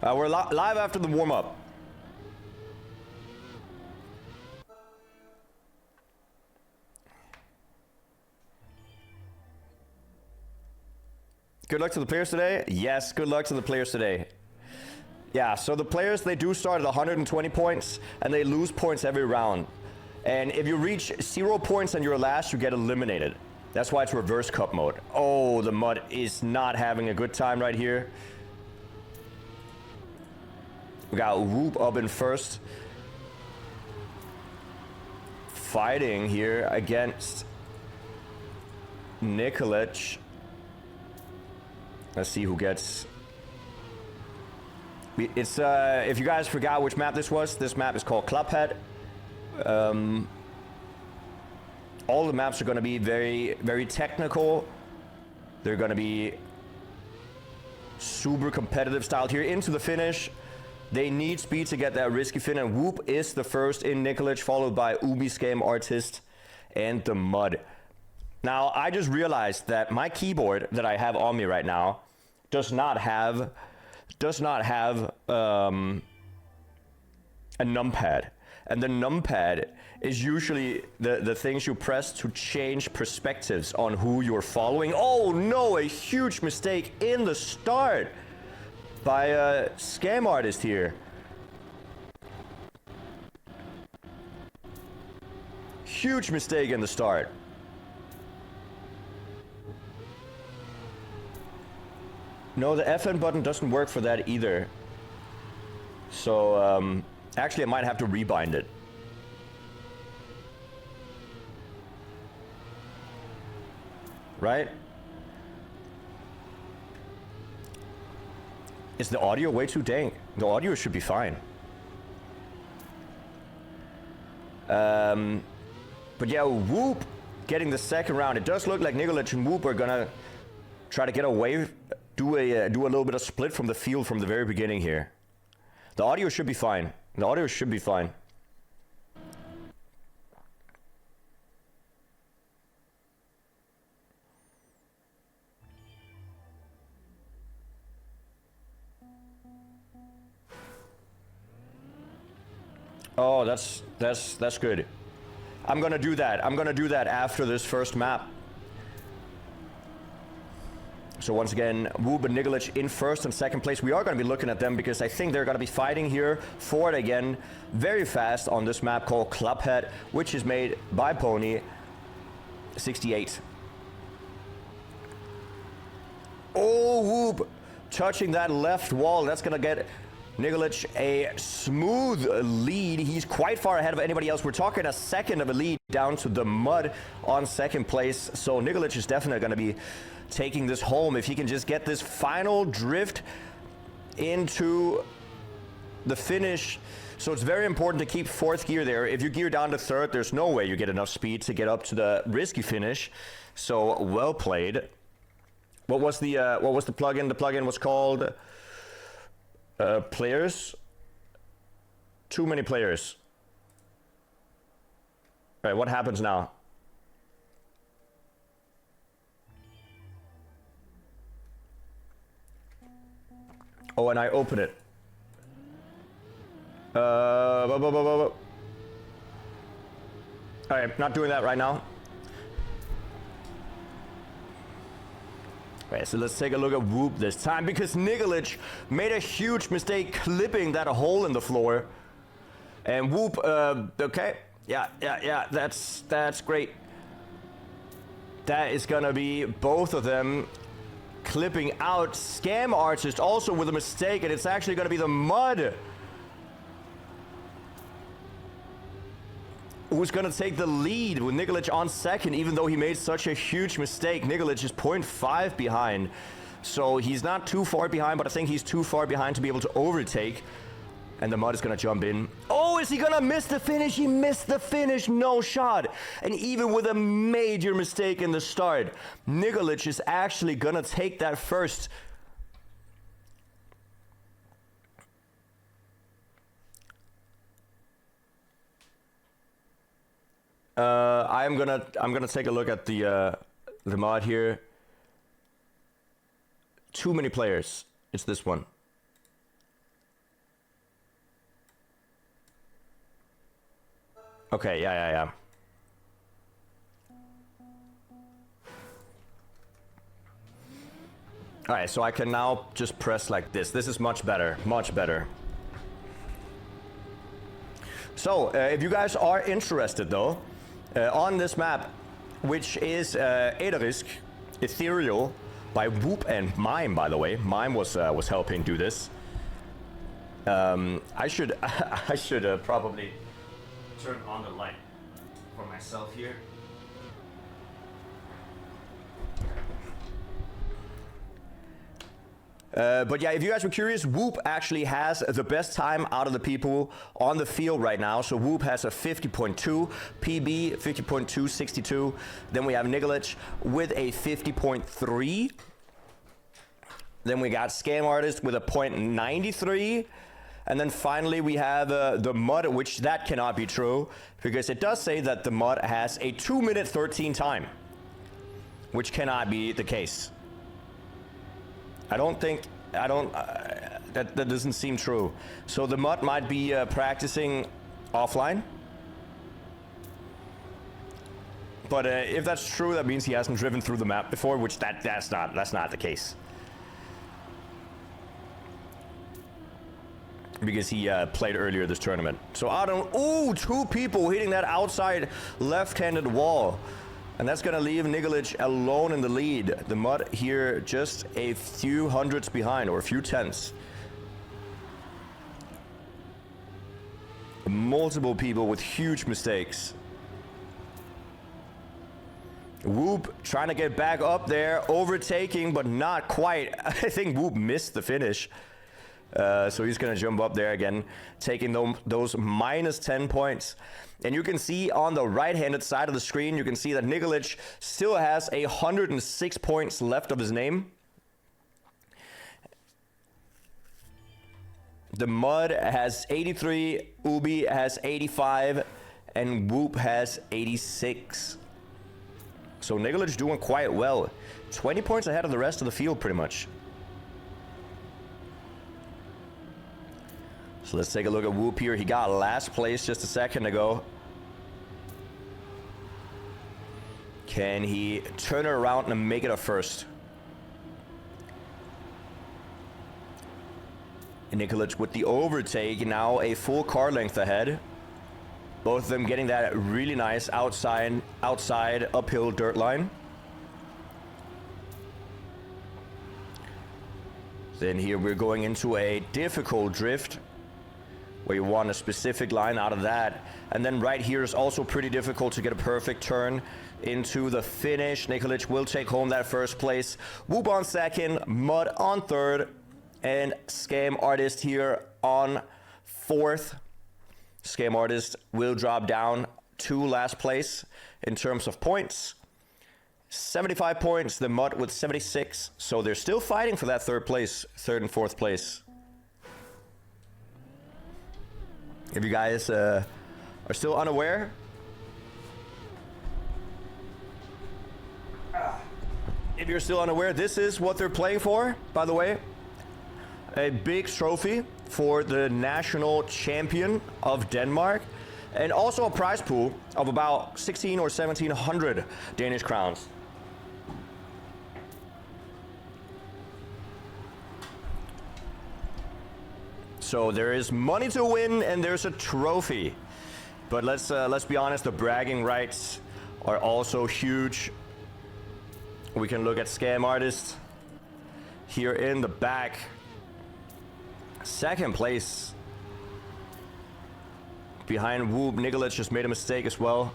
We're live after the warm-up. Good luck to the players today. Yes, good luck to the players today. Yeah, so the players, they do start at 120 points, and they lose points every round. And if you reach 0 points and you're last, you get eliminated. That's why it's reverse cup mode. Oh, the Mud is not having a good time right here. We got Woop up in first. Fighting here against Nikolech. Let's see who gets... It's, if you guys forgot which map this was, this map is called Clubhead. All the maps are going to be very, very technical. They're going to be super competitive styled here into the finish. They need speed to get that risky fin, and Woop is the first in Nikolech, followed by UbiScamArtist and the Mud. Now, I just realized that my keyboard that I have on me right now does not have a numpad. And the numpad is usually the things you press to change perspectives on who you're following. Oh no, a huge mistake in the start by ScamArtist here. Huge mistake in the start. No, the FN button doesn't work for that either. So, actually I might have to rebind it. Right? Is the audio way too dank? The audio should be fine. But yeah, Woop getting the second round. It does look like Nikolech and Woop are gonna try to get away, do a little bit of split from the field from the very beginning here. The audio should be fine. The audio should be fine. Oh, that's good. I'm gonna do that. I'm gonna do that after this first map. So once again, Woop and Nikolech in first and second place. We are going to be looking at them because I think they're going to be fighting here for it again very fast on this map called Clubhead, which is made by Pony 68. Oh, Woop touching that left wall. That's going to get Nikolech a smooth lead. He's quite far ahead of anybody else. We're talking a second of a lead down to the Mud on second place. So Nikolech is definitely going to be taking this home if he can just get this final drift into the finish. So it's very important to keep fourth gear there. If you gear down to third, there's no way you get enough speed to get up to the risky finish. So well played. What was the plugin? The plugin was called players. Too many players. All right, what happens now? Oh, and I open it. All right, not doing that right now. All right, so let's take a look at Woop this time because Nikolech made a huge mistake clipping that hole in the floor. And Woop, okay, yeah, that's great. That is gonna be both of them clipping out. ScamArtist also with a mistake, and it's actually going to be the Mud who's going to take the lead with Nikolech on second, even though he made such a huge mistake. Nikolech is 0.5 behind, so he's not too far behind, but I think he's too far behind to be able to overtake. And the Mud is going to jump in. Oh, is he going to miss the finish? He missed the finish. No shot. And even with a major mistake in the start, Nikolech is actually going to take that first. I'm gonna take a look at the mod here. Too many players. It's this one. Okay, yeah. Alright, so I can now just press like this. This is much better, much better. So, if you guys are interested though, on this map, which is Æderisk, Ethereal, by Woop and Mime, by the way. Mime was helping do this. I should probably turn on the light for myself here. But yeah, if you guys were curious, Woop actually has the best time out of the people on the field right now. So Woop has a 50.2, PB 50.262. Then we have Nikolech with a 50.3. Then we got ScamArtist with a .93. And then finally we have TheMud, which that cannot be true, because it does say that TheMud has a 2-minute 13 time, which cannot be the case. That doesn't seem true. So TheMud might be practicing offline. But if that's true, that means he hasn't driven through the map before, which that's not the case. Because he played earlier this tournament. So I don't. Ooh, 2 people hitting that outside left-handed wall. And that's going to leave Nikolech alone in the lead. TheMud here just a few hundreds behind, or a few tenths. Multiple people with huge mistakes. Woop trying to get back up there, overtaking, but not quite. I think Woop missed the finish. So he's going to jump up there again, taking those minus 10 points. And you can see on the right-handed side of the screen, you can see that Nikolech still has 106 points left of his name. TheMud has 83, Ubi has 85, and Woop has 86. So Nikolech doing quite well. 20 points ahead of the rest of the field, pretty much. So let's take a look at Woop here. He got last place just a second ago. Can he turn it around and make it a first? Nikolech with the overtake, now a full car length ahead. Both of them getting that really nice outside uphill dirt line. Then here we're going into a difficult drift, where you want a specific line out of that. And then right here is also pretty difficult to get a perfect turn into the finish. Nikolech will take home that first place. Woop on second, Mud on third, and ScamArtist here on fourth. ScamArtist will drop down to last place in terms of points. 75 points, TheMud with 76. So they're still fighting for that third and fourth place. If you guys are still unaware, this is what they're playing for, by the way. A big trophy for the national champion of Denmark, and also a prize pool of about 16 or 1700 Danish crowns. So there is money to win and there's a trophy. But let's be honest, the bragging rights are also huge. We can look at ScamArtist here in the back. Second place. Behind Woop, Nikolech just made a mistake as well.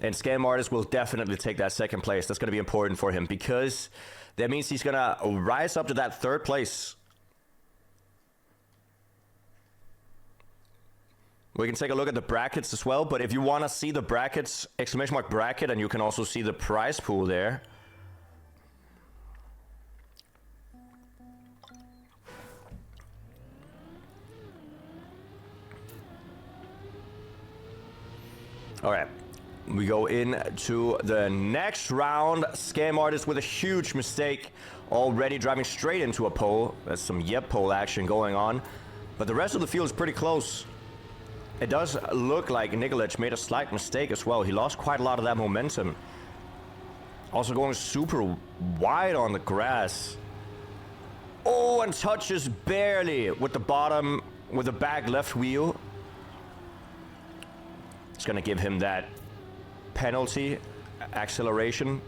And ScamArtist will definitely take that second place. That's going to be important for him, because that means he's going to rise up to that third place. We can take a look at the brackets as well, but if you want to see the brackets, exclamation mark bracket, and you can also see the prize pool there. All right, we go into the next round. ScamArtist with a huge mistake, already driving straight into a pole. That's some yep pole action going on, but the rest of the field is pretty close. It does look like Nikolech made a slight mistake as well. He lost quite a lot of that momentum. Also going super wide on the grass. Oh, and touches barely with the bottom, with the back left wheel. It's gonna give him that penalty, acceleration.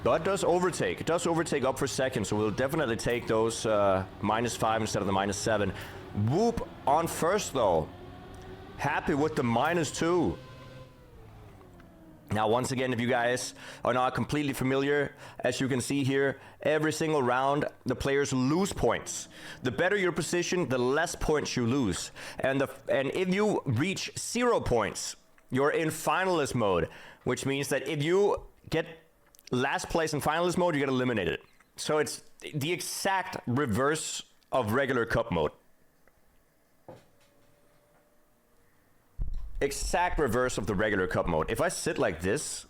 But does overtake. It does overtake up for second, so we'll definitely take those -5 instead of the -7. Woop on first though. Happy with the -2. Now once again, if you guys are not completely familiar, as you can see here, every single round the players lose points. The better your position, the less points you lose. And if you reach 0 points, you're in finalist mode, which means that if you get last place in finalist mode, you get eliminated. So it's the exact reverse of regular cup mode. Exact reverse of the regular cup mode. If I sit like this,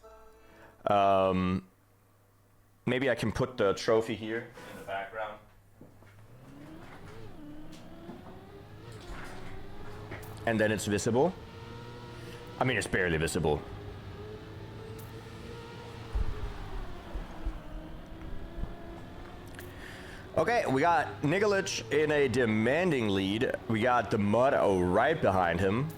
maybe I can put the trophy here in the background. And then it's visible. I mean, it's barely visible. Okay, we got Nikolech in a demanding lead. We got TheMud right behind him.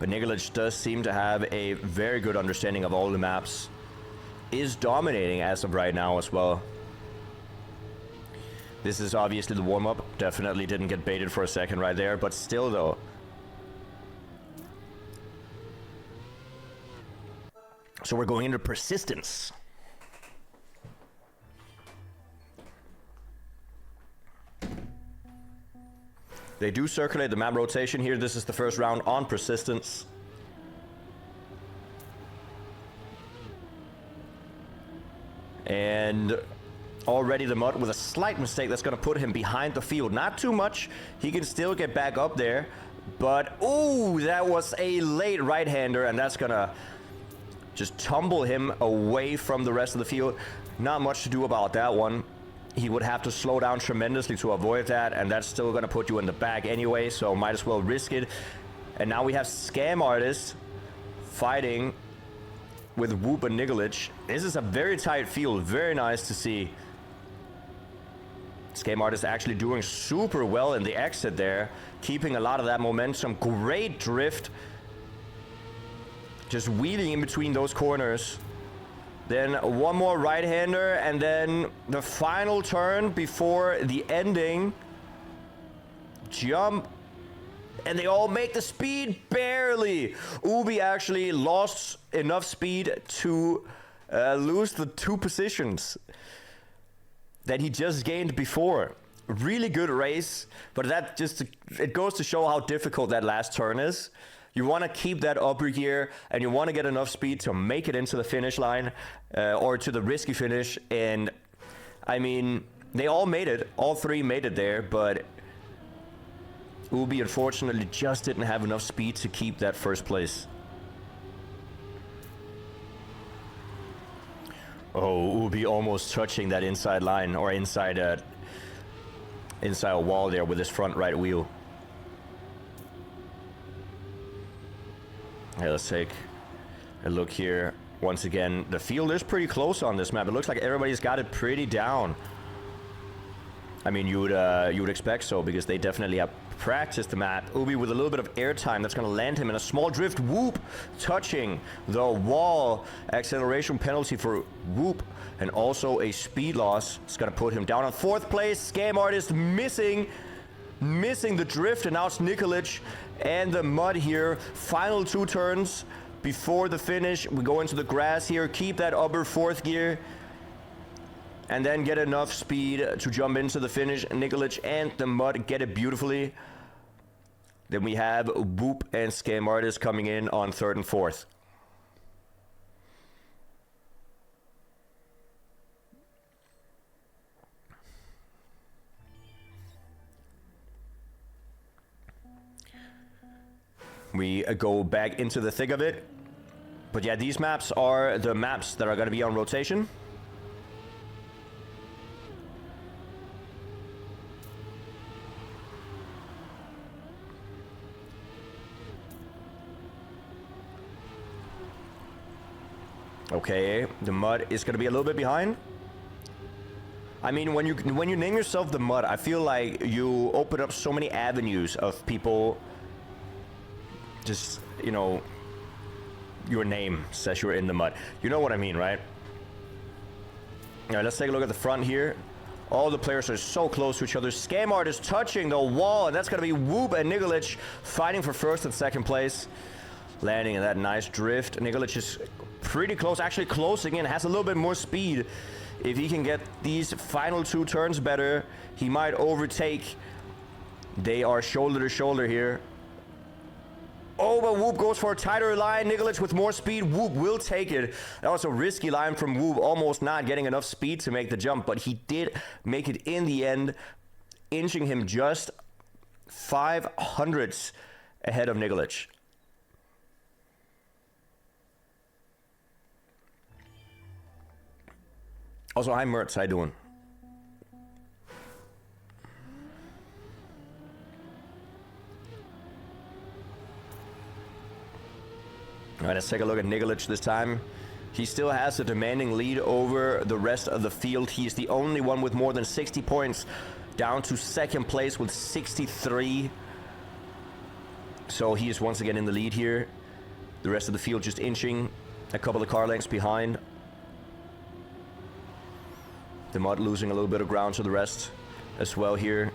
But Nikolech does seem to have a very good understanding of all the maps. Is dominating as of right now as well. This is obviously the warm-up. Definitely didn't get baited for a second right there, but still though. So we're going into persistence. They do circulate the map rotation here. This is the first round on persistence. And already TheMud with a slight mistake that's going to put him behind the field. Not too much. He can still get back up there. But, ooh, that was a late right-hander, and that's going to just tumble him away from the rest of the field. Not much to do about that one. He would have to slow down tremendously to avoid that, and that's still going to put you in the back anyway, so might as well risk it. And now we have UbiScamArtist fighting with Woop and Nikolech. This is a very tight field, very nice to see. UbiScamArtist actually doing super well in the exit there, keeping a lot of that momentum. Great drift. Just weaving in between those corners. Then one more right-hander, and then the final turn before the ending. Jump. And they all make the speed, barely. Ubi actually lost enough speed to lose the 2 positions that he just gained before. Really good race, but that just, it goes to show how difficult that last turn is. You want to keep that upper gear, and you want to get enough speed to make it into the finish line, or to the risky finish. And I mean, they all made it. All 3 made it there, but Ubi unfortunately just didn't have enough speed to keep that first place. Oh, Ubi almost touching that inside line, or inside a wall there with his front right wheel. Okay, let's take a look here. Once again, the field is pretty close on this map. It looks like everybody's got it pretty down. I mean, you would expect so, because they definitely have practiced the map. Ubi with a little bit of airtime, that's going to land him in a small drift. Woop touching the wall. Acceleration penalty for Woop, and also a speed loss. It's going to put him down on 4th place. UbiScamArtist missing the drift, and now it's Nikolech and TheMud here. Final 2 turns before the finish. We go into the grass here, keep that upper 4th gear, and then get enough speed to jump into the finish. Nikolech and TheMud get it beautifully. Then we have Woop and UbiScamArtist coming in on 3rd and 4th. We go back into the thick of it. But yeah, these maps are the maps that are going to be on rotation. Okay, the Mud is going to be a little bit behind. I mean, when you name yourself the Mud, I feel like you open up so many avenues of people just, you know, your name says you're in the Mud. You know what I mean, right? All right, let's take a look at the front here. All the players are so close to each other. ScamArtist touching the wall, and that's going to be Woop and Nikolech fighting for first and second place. Landing in that nice drift. Nikolech is pretty close, actually closing in, has a little bit more speed. If he can get these final two turns better, he might overtake. They are shoulder to shoulder here. Oh, but Woop goes for a tighter line. Nikolech with more speed. Woop will take it. That was a risky line from Woop, almost not getting enough speed to make the jump, but he did make it in the end, inching him just 0.05 ahead of Nikolech. Also, hi Mertz, how you doing? All right, let's take a look at Nikolech this time. He still has a demanding lead over the rest of the field. He's the only one with more than 60 points, down to second place with 63. So he is once again in the lead here. The rest of the field just inching a couple of car lengths behind. The Mud losing a little bit of ground to the rest as well here.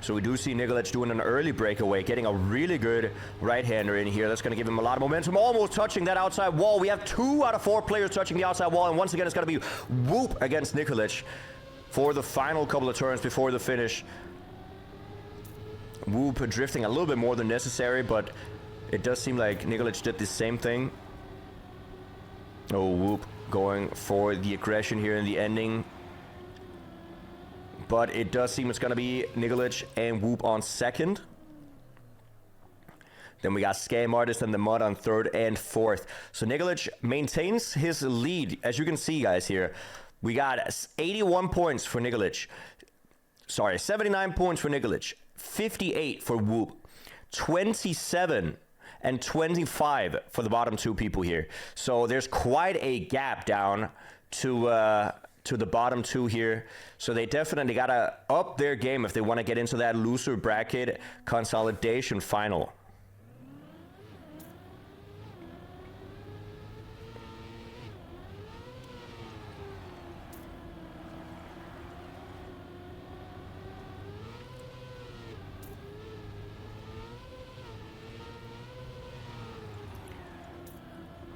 So we do see Nikolech doing an early breakaway, getting a really good right-hander in here. That's going to give him a lot of momentum. Almost touching that outside wall. We have 2 out of 4 players touching the outside wall. And once again, it's going to be Woop against Nikolech for the final couple of turns before the finish. Woop drifting a little bit more than necessary, but it does seem like Nikolech did the same thing. Oh, Woop going for the aggression here in the ending. But it does seem it's going to be Nikolech and Woop on second. Then we got ScamArtist and the Mud on third and fourth. So Nikolech maintains his lead. As you can see, guys, here. We got 81 points for Nikolech. Sorry, 79 points for Nikolech. 58 for Woop. 27 and 25 for the bottom two people here. So there's quite a gap down to the bottom two here. So they definitely got to up their game if they want to get into that loser bracket consolidation final.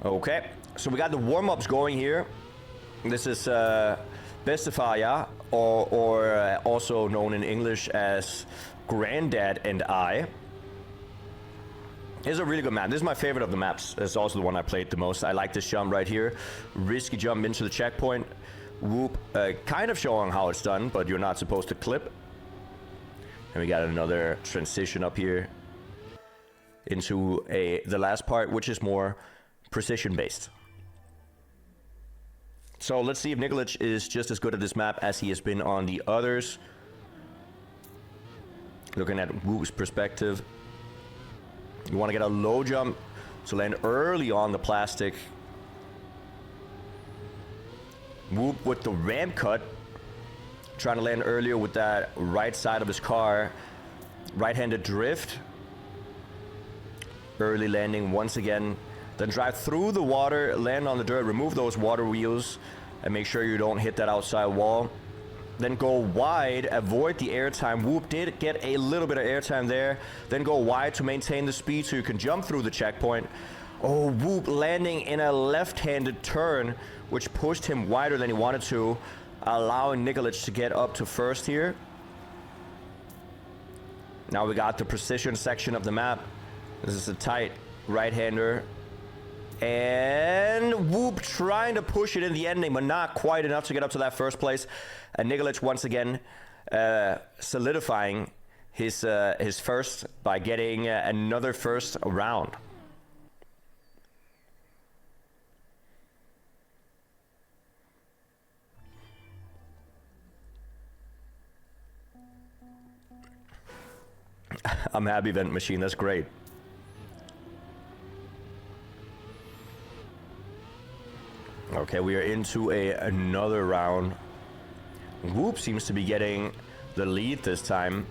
Okay, so we got the warm-ups going here. This is Bestefar, or also known in English as Granddad and I. It's a really good map. This is my favorite of the maps. It's also the one I played the most. I like this jump right here. Risky jump into the checkpoint. Woop, kind of showing how it's done, but you're not supposed to clip. And we got another transition up here into the last part, which is more precision-based. So let's see if Nikolech is just as good at this map as he has been on the others. Looking at Woop's perspective. You want to get a low jump to land early on the plastic. Woop with the ramp cut. Trying to land earlier with that right side of his car. Right-handed drift. Early landing once again. Then drive through the water, land on the dirt, remove those water wheels, and make sure you don't hit that outside wall. Then go wide, avoid the airtime. Woop did get a little bit of airtime there. Then go wide to maintain the speed so you can jump through the checkpoint. Oh, Woop landing in a left-handed turn, which pushed him wider than he wanted to, allowing Nikolech to get up to first here. Now we got the precision section of the map. This is a tight right-hander. And Woop trying to push it in the ending, but not quite enough to get up to that first place. And Nikolech once again solidifying his first by getting another first round. I'm happy, Vent Machine. That's great. Okay, we are into another round. Woop seems to be getting the lead this time.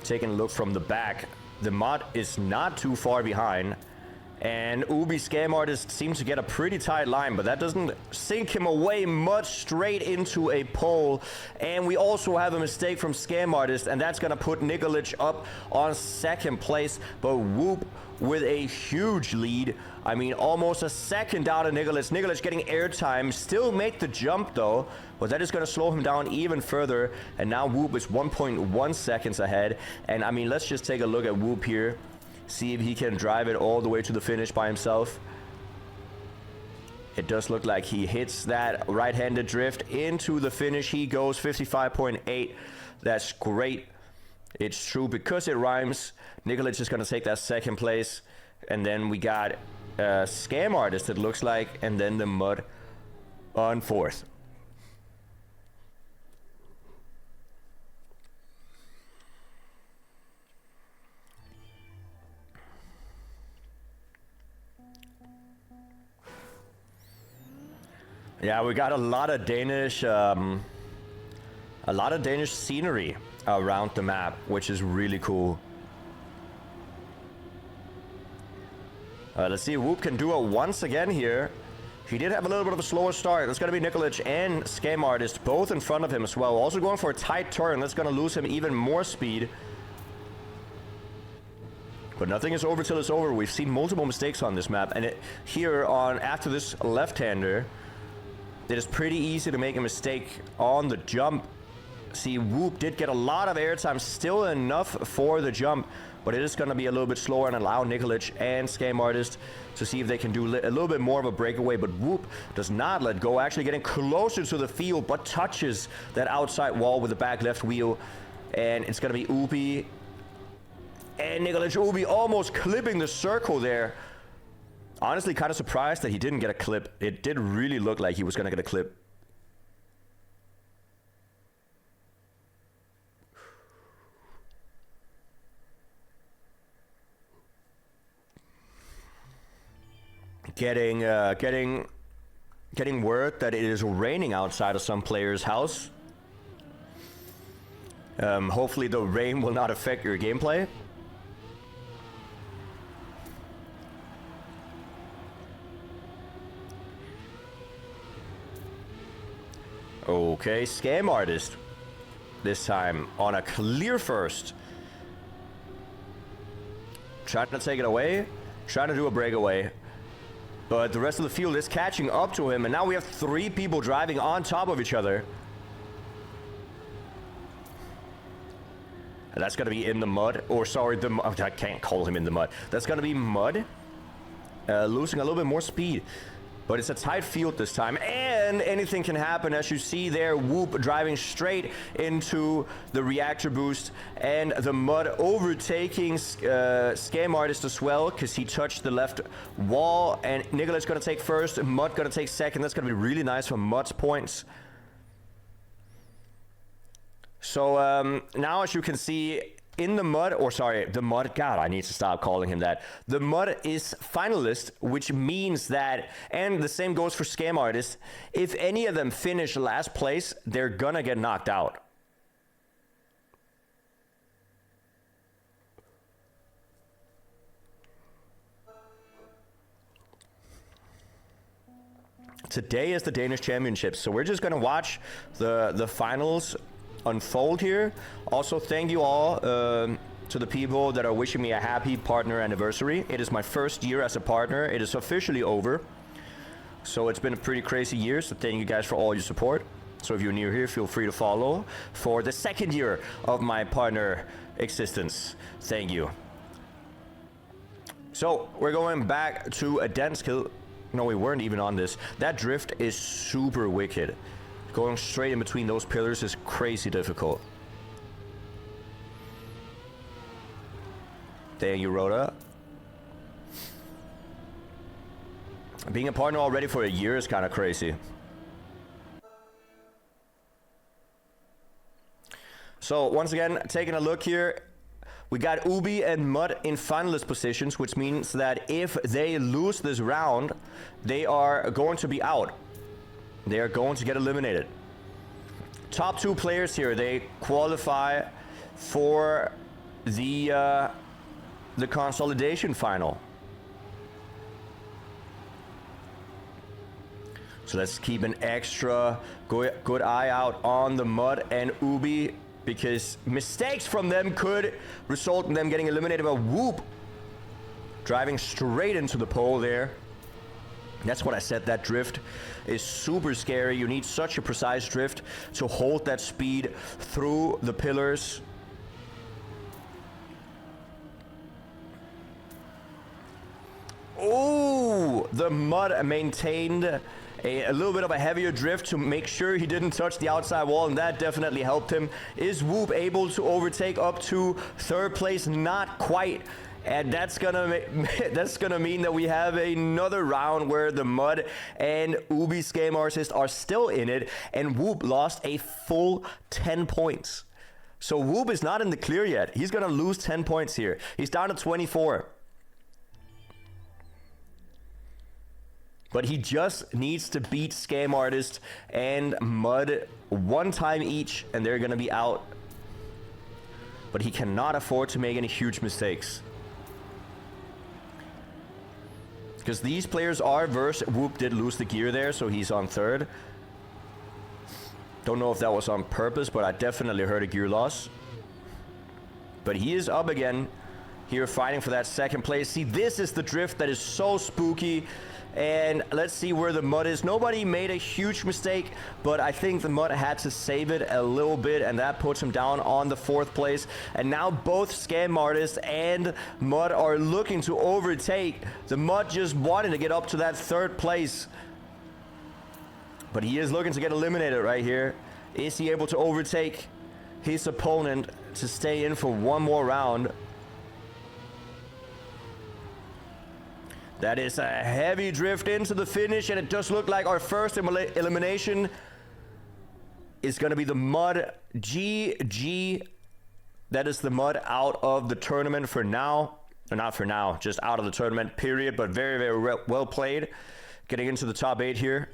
Taking a look from the back, TheMud is not too far behind. And UbiScamArtist seems to get a pretty tight line, but that doesn't sink him away much, straight into a pole. And we also have a mistake from ScamArtist, and that's going to put Nikolech up on second place. But Woop with a huge lead. I mean, almost a second down to Nikolech. Nikolech getting airtime, still make the jump though, but that is going to slow him down even further. And now Woop is 1.1 seconds ahead. And I mean, let's just take a look at Woop here. See if he can drive it all the way to the finish by himself. It does look like he hits that right-handed drift into the finish. He goes 55.8. That's great. It's true because it rhymes. Nikolech is going to take that second place. And then we got ScamArtist, it looks like. And then TheMud on fourth. Yeah, we got a lot of Danish scenery around the map, which is really cool. Let's see if Woop can do it once again here. He did have a little bit of a slower start. That's going to be Nikolech and ScamArtist both in front of him as well. Also going for a tight turn. That's going to lose him even more speed. But nothing is over till it's over. We've seen multiple mistakes on this map. And here on after this left-hander, it is pretty easy to make a mistake on the jump. See, Woop did get a lot of airtime, still enough for the jump, but it is going to be a little bit slower and allow Nikolech and ScamArtist to see if they can do a little bit more of a breakaway. But Woop does not let go, actually getting closer to the field, but touches that outside wall with the back left wheel. And it's going to be Ubi and Nikolech. Ubi almost clipping the circle there. Honestly, kind of surprised that he didn't get a clip. It did really look like he was going to get a clip. Getting word that it is raining outside of some player's house. Hopefully the rain will not affect your gameplay. Okay, ScamArtist this time on a clear first. Trying to take it away, trying to do a breakaway. But the rest of the field is catching up to him, and now we have three people driving on top of each other. And that's going to be in the mud, or sorry, I can't call him in the mud. That's going to be Mud, losing a little bit more speed. But it's a tight field this time, and anything can happen. As you see there, Woop driving straight into the reactor boost, and TheMud overtaking ScamArtist as well, because he touched the left wall, and Nikolech going to take first, and Mud going to take second. That's going to be really nice for Mud's points. So now, as you can see, in TheMud, or sorry, TheMud, God, I need to stop calling him that. TheMud is finalist, which means that, and the same goes for ScamArtist, if any of them finish last place, they're gonna get knocked out. Today is the Danish Championship, so we're just gonna watch the finals unfold here. Also, thank you all to the people that are wishing me a happy partner anniversary. It is my first year as a partner. It is officially over. So it's been a pretty crazy year, so thank you guys for all your support. So if you're new here, feel free to follow for the second year of my partner existence. Thank you. So we're going back to a Dunste. No, we weren't even on this. That drift is super wicked. Going straight in between those pillars is crazy difficult. Thank you, Rhoda. Being a partner already for a year is kind of crazy. So once again, taking a look here, We got Ubi and Mud in finalist positions, which means that if they lose this round, they are going to be out. They are going to get eliminated. Top 2 players here, they qualify for the consolidation final. So let's keep an extra good eye out on the Mud and Ubi, because mistakes from them could result in them getting eliminated by Woop. Driving straight into the pole there. That's what I said, that drift is super scary. You need such a precise drift to hold that speed through the pillars. Oh, the Mud maintained a little bit of a heavier drift to make sure he didn't touch the outside wall, and that definitely helped him. Is Woop able to overtake up to 3rd place? Not quite. And that's gonna mean that we have another round where the Mud and UbiScamArtist are still in it, and Woop lost a full 10 points. So Woop is not in the clear yet. He's gonna lose 10 points here. He's down to 24. But he just needs to beat ScamArtist and Mud 1 time each, and they're gonna be out. But he cannot afford to make any huge mistakes, because these players are versed. Woop did lose the gear there, so he's on 3rd. Don't know if that was on purpose, but I definitely heard a gear loss. But he is up again here, fighting for that 2nd place. See, this is the drift that is so spooky. And let's see where the Mud is. Nobody made a huge mistake, but I think the Mud had to save it a little bit, and that puts him down on the 4th place. And now both ScamArtist and Mud are looking to overtake. The Mud just wanted to get up to that 3rd place, but he is looking to get eliminated right here. Is he able to overtake his opponent to stay in for 1 more round? That is a heavy drift into the finish, and it does look like our first elimination is going to be the Mud. GG. That is the Mud out of the tournament for now. Or not for now, just out of the tournament, period. But very, very well played. Getting into the top 8 here.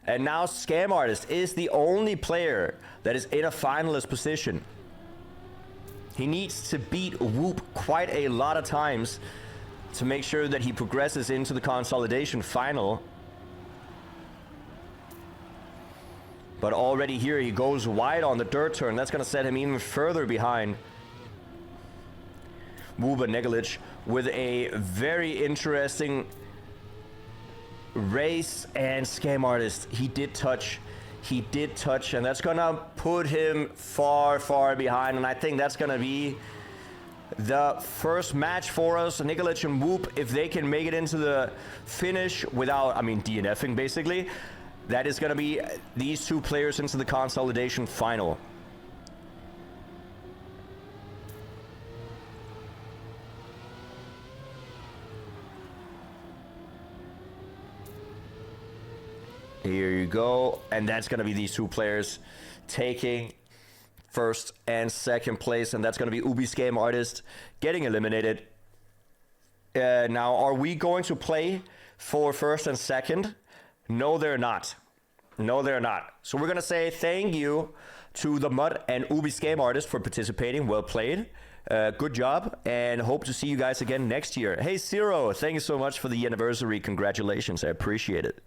And now ScamArtist is the only player that is in a finalist position. He needs to beat Woop quite a lot of times to make sure that he progresses into the consolidation final. But already here he goes wide on the dirt turn. That's going to set him even further behind. Woop and Nikolech with a very interesting race, and ScamArtist, he did touch, and that's gonna put him far behind, and I think that's gonna be the first match for us. Nikolech and Woop, if they can make it into the finish without, I mean, DNFing basically, that is gonna be these 2 players into the consolidation final. Here you go, and that's going to be these 2 players taking 1st and 2nd place, and that's going to be UbiScamArtist getting eliminated. Now, are we going to play for 1st and 2nd? No, they're not. No, they're not. So we're going to say thank you to TheMud and UbiScamArtist for participating. Well played. Good job, and hope to see you guys again next year. Hey, Zero, thank you so much for the anniversary. Congratulations. I appreciate it.